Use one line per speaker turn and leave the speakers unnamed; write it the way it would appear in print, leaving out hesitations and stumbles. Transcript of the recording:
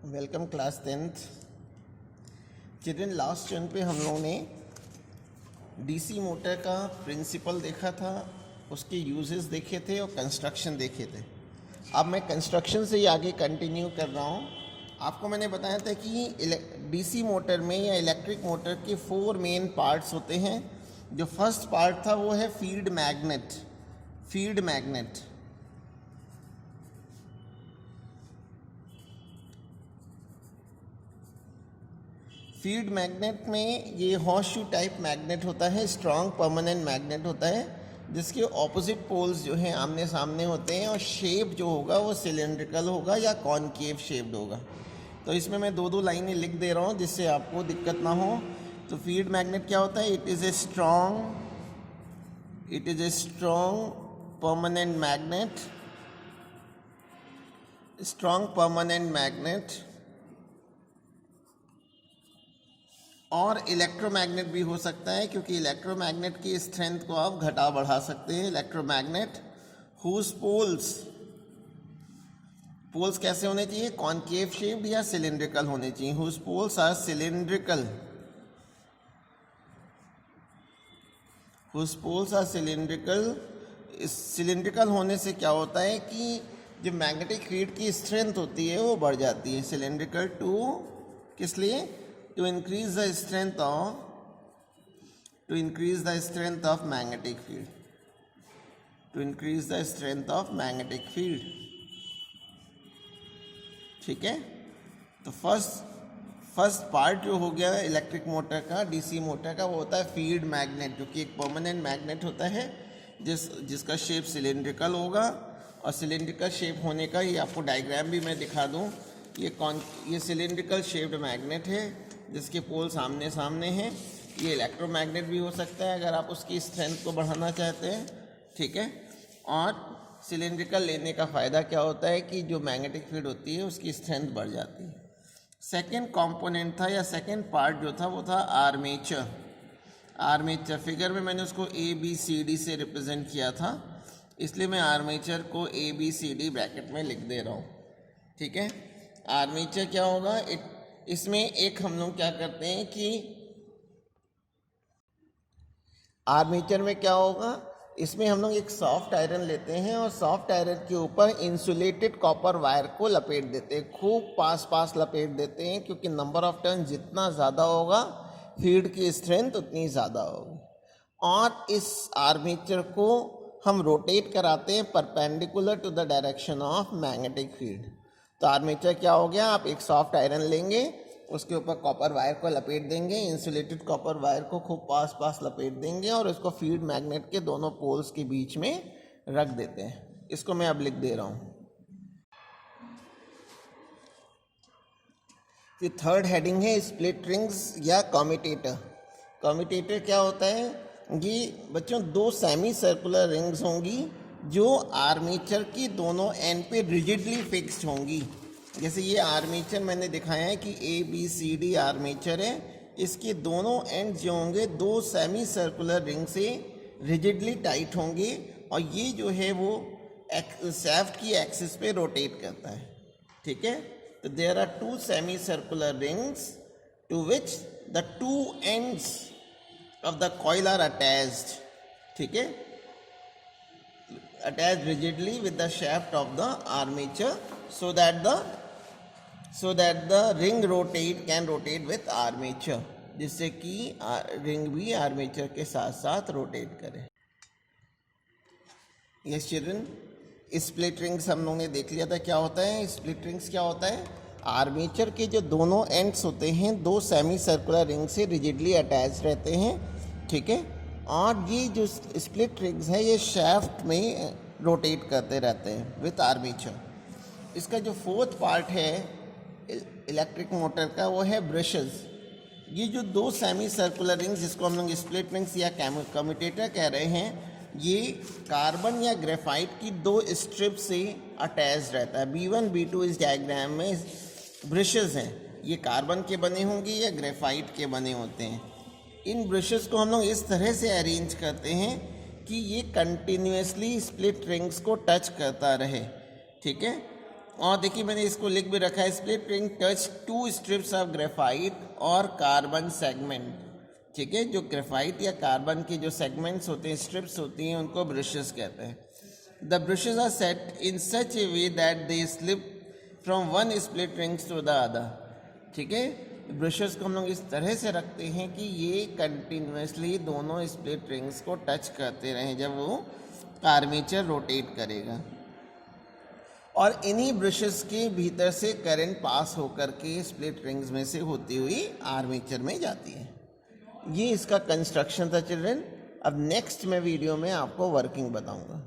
Welcome class 10th। Children, last turn पे हम लोगों ने डीसी मोटर का प्रिंसिपल देखा था, उसके यूजेस देखे थे और कंस्ट्रक्शन देखे थे। अब मैं कंस्ट्रक्शन से ही आगे कंटिन्यू कर रहा हूँ। आपको मैंने बताया था कि डीसी मोटर में या इलेक्ट्रिक मोटर के 4 मेन पार्ट्स होते हैं। जो फर्स्ट पार्ट था वो है field magnet. Field magnet field magnet में ये हॉर्स शू टाइप मैग्नेट होता है, स्ट्रॉन्ग परमानेंट मैग्नेट होता है, जिसके ऑपोजिट पोल्स जो हैं आमने सामने होते हैं और शेप जो होगा वो सिलेंड्रिकल होगा या कॉनकेव शेप्ड होगा। तो इसमें मैं दो लाइनें लिख दे रहा हूँ जिससे आपको दिक्कत ना हो। तो फील्ड मैग्नेट क्या होता है? It is a strong permanent magnet और इलेक्ट्रोमैग्नेट भी हो सकता है, क्योंकि इलेक्ट्रोमैग्नेट की स्ट्रेंथ को आप घटा बढ़ा सकते हैं। इलेक्ट्रोमैग्नेट हुज पोल्स कैसे होने चाहिए? कॉनकेव शेप्ड या सिलिंड्रिकल होने चाहिए। Whose poles are cylindrical. Cylindrical होने से क्या होता है कि जो मैग्नेटिक फील्ड की स्ट्रेंथ होती है वो बढ़ जाती है। सिलिंड्रिकल टू किस लिए? To increase the strength of magnetic field। ठीक है, तो फर्स्ट पार्ट जो हो गया इलेक्ट्रिक मोटर का, डीसी मोटर का, वो होता है फील्ड मैग्नेट, जो कि एक परमानेंट मैग्नेट होता है जिसका शेप सिलिंड्रिकल होगा। और सिलिंड्रिकल शेप होने का ये आपको डायग्राम भी मैं दिखा दूं। ये सिलिंड्रिकल शेप्ड मैग्नेट है जिसके पोल सामने सामने हैं। ये इलेक्ट्रोमैग्नेट भी हो सकता है अगर आप उसकी स्ट्रेंथ को बढ़ाना चाहते हैं। ठीक है, और सिलिंड्रिकल लेने का फ़ायदा क्या होता है कि जो मैग्नेटिक फील्ड होती है उसकी स्ट्रेंथ बढ़ जाती है। सेकेंड कंपोनेंट था या सेकेंड पार्ट जो था वो था आर्मेचर। फिगर में मैंने उसको ABCD से रिप्रेजेंट किया था, इसलिए मैं आर्मेचर को ABCD ब्रैकेट में लिख दे रहा हूँ। ठीक है, आर्मेचर क्या होगा? इसमें एक हम लोग क्या करते हैं कि आर्मेचर में क्या होगा, इसमें हम लोग एक सॉफ्ट आयरन लेते हैं और सॉफ्ट आयरन के ऊपर इंसुलेटेड कॉपर वायर को लपेट देते हैं। खूब पास लपेट देते हैं, क्योंकि नंबर ऑफ टर्न जितना ज़्यादा होगा फील्ड की स्ट्रेंथ उतनी ज़्यादा होगी। और इस आर्मेचर को हम रोटेट कराते हैं perpendicular to the direction of magnetic field. तो आर्मेचर क्या हो गया? आप एक सॉफ्ट आयरन लेंगे, उसके ऊपर कॉपर वायर को लपेट देंगे, इंसुलेटेड कॉपर वायर को खूब पास लपेट देंगे और उसको फील्ड मैग्नेट के दोनों पोल्स के बीच में रख देते हैं। इसको मैं अब लिख दे रहा हूँ। ये थर्ड हेडिंग है स्प्लिट रिंग्स या कम्यूटेटर। कम्यूटेटर क्या होता है? ये बच्चों 2 सेमी सर्कुलर रिंग्स होंगी जो आर्मेचर की दोनों एंड पे रिजिडली फिक्स्ड होंगी। जैसे ये आर्मेचर मैंने दिखाया है कि ABCD आर्मेचर है, इसके दोनों एंड जो होंगे 2 सेमी सर्कुलर रिंग से रिजिडली टाइट होंगे और ये जो है वो शाफ्ट की एक्सिस पे रोटेट करता है। ठीक है, तो there are 2 semi circular rings to which the 2 ends of the coil are attached। ठीक है, attached rigidly with the shaft of the armature so that the ring can rotate with armature, जिससे कि ring भी armature के साथ साथ rotate करे। Yes children, split rings हम लोगों ने देख लिया था क्या होता है। स्प्लिट रिंग्स क्या होता है? आर्मेचर के जो दोनों एंड्स होते हैं 2 सेमी सर्कुलर रिंग से रिजिडली अटैच रहते हैं। ठीक है, और ये जो स्प्लिट रिंग्स है ये शाफ्ट में रोटेट करते रहते हैं विथ आर्मेचर। इसका जो फोर्थ पार्ट है इलेक्ट्रिक मोटर का वो है ब्रशेस। ये जो 2 सेमी सर्कुलर रिंग्स जिसको हम लोग स्प्लिट रिंग्स या कम्यूटेटर कह रहे हैं, ये कार्बन या ग्रेफाइट की 2 स्ट्रिप से अटैच रहता है। B1 B2 इस डायग्राम में ब्रशेस हैं, ये कार्बन के बने होंगे या ग्रेफाइट के बने होते हैं। इन ब्रशेस को हम लोग इस तरह से अरेंज करते हैं कि ये कंटिन्यूसली स्प्लिट रिंग्स को टच करता रहे। ठीक है, और देखिए मैंने इसको लिख भी रखा है, split ring touch two strips of graphite और कार्बन सेगमेंट। ठीक है, जो ग्रेफाइट या कार्बन के जो सेगमेंट्स होते हैं, स्ट्रिप्स होती हैं, उनको ब्रशेस कहते हैं। The brushes are set in such a way that they slip from one split rings to the other. ठीक है, ब्रशेस को हम लोग इस तरह से रखते हैं कि ये कंटिन्यूसली दोनों स्प्लिट रिंग्स को टच करते रहें जब वो आर्मेचर रोटेट करेगा, और इन्हीं ब्रशेस के भीतर से करंट पास होकर के स्प्लिट रिंग्स में से होती हुई आर्मेचर में जाती है। ये इसका कंस्ट्रक्शन था चिल्ड्रन। अब नेक्स्ट मैं वीडियो में आपको वर्किंग बताऊंगा।